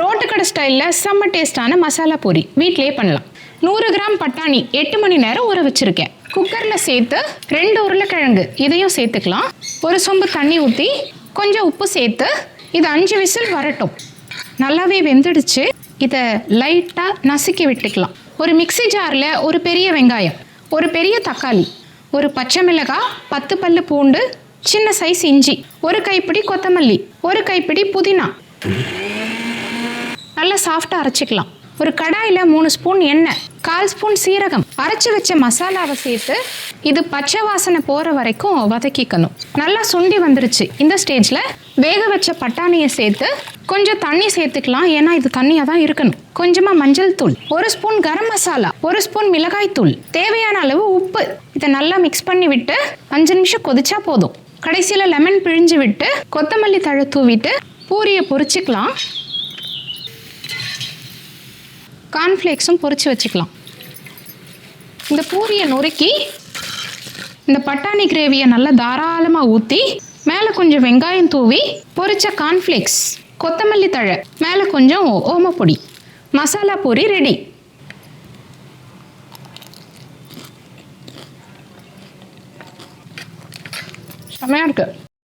Road கடை ஸ்டைலில் செம்ம டேஸ்டான மசாலா பூரி வீட்டிலேயே பண்ணலாம். 100 கிராம் பட்டாணி 8 மணி நேரம் ஊற வச்சுருக்கேன். குக்கரில் சேர்த்து 2 உருளைக்கிழங்கு இதையும் சேர்த்துக்கலாம். ஒரு சொம்பு தண்ணி ஊற்றி கொஞ்சம் உப்பு சேர்த்து இது 5 விசில் வரட்டும். நல்லாவே வெந்துடுச்சு. இதை லைட்டாக நசுக்கி விட்டுக்கலாம். ஒரு மிக்ஸி ஜாரில் ஒரு பெரிய வெங்காயம், ஒரு பெரிய தக்காளி, ஒரு பச்சை மிளகாய், 10 பல்லு பூண்டு, சின்ன சைஸ் இஞ்சி, ஒரு கைப்பிடி கொத்தமல்லி, ஒரு கைப்பிடி புதினா நல்லா சாஃப்டாக அரைச்சிக்கலாம். ஒரு கடாயில் 3 ஸ்பூன் எண்ணெய், 1/4 ஸ்பூன் சீரகம், அரைச்சி வச்ச மசாலாவை சேர்த்து இது பச்சை வாசனை போகிற வரைக்கும் வதக்கிக்கணும். நல்லா சுண்டி வந்துருச்சு. இந்த ஸ்டேஜில் வேக வச்ச பட்டாணியை சேர்த்து கொஞ்சம் தண்ணி சேர்த்துக்கலாம். ஏன்னா இது தண்ணியாக தான் இருக்கணும். கொஞ்சமாக மஞ்சள் தூள், 1 ஸ்பூன் கரம் மசாலா, 1 ஸ்பூன் மிளகாய் தூள், தேவையான அளவு உப்பு. இதை நல்லா மிக்ஸ் பண்ணி விட்டு 5 நிமிஷம் கொதிச்சா போதும். கடைசியில் லெமன் பிழிஞ்சு விட்டு கொத்தமல்லி தழை தூவிட்டு பூரியை பொரிச்சிக்கலாம். கார்ன்ஃப்ளேக்ஸும் பொரிச்சு வச்சுக்கலாம். இந்த பூரியை நொறுக்கி இந்த பட்டாணி கிரேவியை நல்லா தாராளமாக ஊற்றி மேலே கொஞ்சம் வெங்காயம் தூவி பொரிச்ச கார்ன்ஃப்ளேக்ஸ், கொத்தமல்லி தழை, மேலே கொஞ்சம் ஓமப்பொடி, மசாலா பூரி ரெடி. செமையாக இருக்கு.